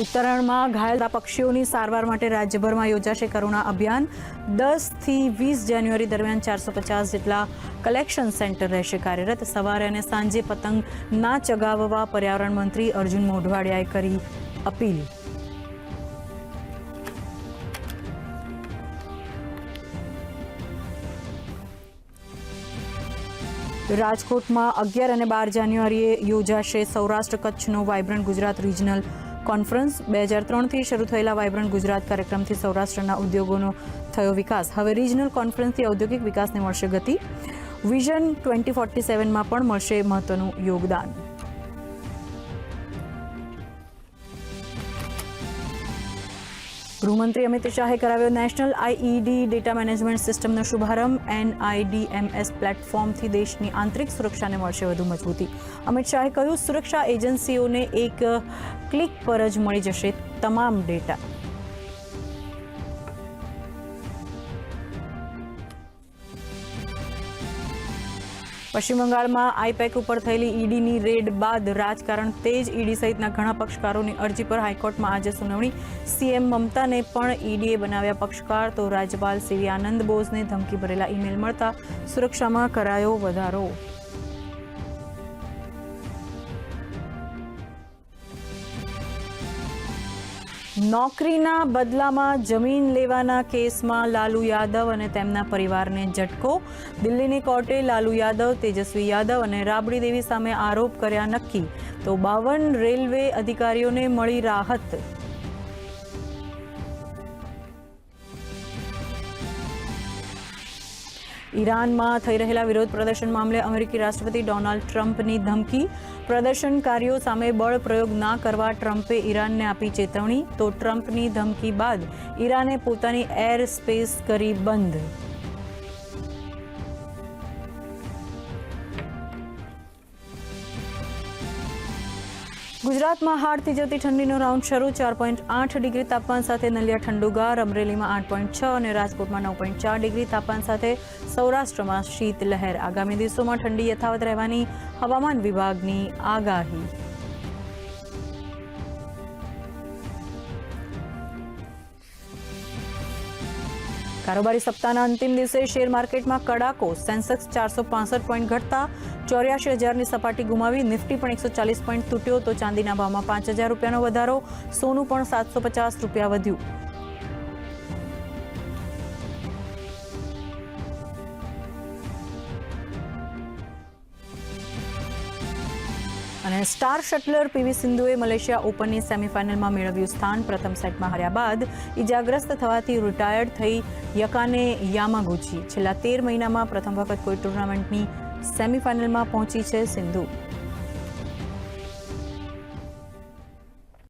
ઉત્તરાયણમાં ઘાયલ પક્ષીઓની સારવાર માટે રાજ્યભરમાં યોજાશે કરુણા અભિયાન 10 થી 20 જાન્યુઆરી દરમિયાન 450 જેટલા કલેક્શન સેન્ટર રહેશે કાર્યરત। સવારે અને સાંજે પતંગ ના ચગાવવા પર્યાવરણ મંત્રી અર્જુન મોઢવાડિયાએ કરી અપીલ। રાજકોટમાં 11 અને 12 જાન્યુઆરીએ યોજાશે સૌરાષ્ટ્ર કચ્છનો વાઇબ્રન્ટ ગુજરાત રિજનલ કોન્ફરન્સ। 2003થી શરૂ થયેલા વાઇબ્રન્ટ ગુજરાત કાર્યક્રમથી સૌરાષ્ટ્રના ઉદ્યોગોનો થયો વિકાસ। હવે રિજનલ કોન્ફરન્સથી ઔદ્યોગિક વિકાસને મળશે ગતિ। વિઝન 2047માં પણ મળશે મહત્વનું યોગદાન। ગૃહમંત્રી અમિત શાહે કરાવ્યો નેશનલ આઈઈડી ડેટા મેનેજમેન્ટ સિસ્ટમનો શુભારંભ। NIDMS પ્લેટફોર્મથી દેશની આંતરિક સુરક્ષાને મળશે વધુ મજબૂતી। અમિત શાહે કહ્યું, સુરક્ષા એજન્સીઓને એક ક્લિક પર જ મળી જશે તમામ ડેટા। પશ્ચિમ બંગાળમાં આઈપેક ઉપર થયેલી ઈડીની રેડ બાદ રાજકારણ તેજ। ઈડી સહિતના ઘણા પક્ષકારોની અરજી પર હાઈકોર્ટમાં આજે સુનાવણી। સીએમ મમતાને પણ ઈડીએ બનાવ્યા પક્ષકાર તો રાજ્યપાલ સીવી આનંદ બોઝને ધમકી ભરેલા ઈમેલ મળતા સુરક્ષામાં કરાયો વધારો। નોકરીના બદલામાં જમીન લેવાના કેસમાં લાલુ યાદવ અને તેમના પરિવારને ઝટકો। દિલ્હીની કોર્ટે લાલુ યાદવ, તેજસ્વી યાદવ અને રાબડી દેવી સામે આરોપ કર્યા નક્કી તો 52 રેલવે અધિકારીઓને મળી રાહત। ઈરાનમાં થઈ રહેલા વિરોધ પ્રદર્શન મામલે અમેરિકી રાષ્ટ્રપતિ ડોનાલ્ડ ટ્રમ્પની ધમકી। પ્રદર્શનકારીઓ સામે બળ પ્રયોગ ના કરવા ટ્રમ્પે ઈરાનને આપી ચેતવણી તો ટ્રમ્પની ધમકી બાદ ઈરાને પોતાની એર સ્પેસ કરી બંધ। ગુજરાતમાં હાડથી જતી ઠંડીનો રાઉન્ડ શરૂ। 4.8 ડિગ્રી તાપમાન સાથે નલિયા ઠંડુગાર, અમરેલીમાં 8.6 અને રાજકોટમાં 9.4 ડિગ્રી તાપમાન સાથે સૌરાષ્ટ્રમાં શીત લહેર। આગામી દિવસોમાં ઠંડી યથાવત રહેવાની હવામાન વિભાગની આગાહી। કારોબારી સપ્તાહના અંતિમ દિવસે શેર માર્કેટમાં કડાકો। સેન્સેક્સ 465 પોઈન્ટ ઘટતા 84,000ની સપાટી ગુમાવી। નિફ્ટી પણ 140 પોઈન્ટ તૂટ્યો તો ચાંદીના ભાવમાં 5,000 રૂપિયાનો વધારો। સોનું પણ 750 રૂપિયા વધ્યું। અને સ્ટાર શટલર પીવી સિંધુએ મલેશિયા ઓપનની સેમીફાઇનલમાં મેળવ્યું સ્થાન। પ્રથમ સેટમાં હાર્યા બાદ ઇજાગ્રસ્ત થવાથી રિટાયર્ડ થઈ યકાને યામાગુચી। છેલ્લા 13 મહિનામાં પ્રથમ વખત કોઈ ટુર્નામેન્ટની સેમીફાઇનલમાં પહોંચી છે સિંધુ।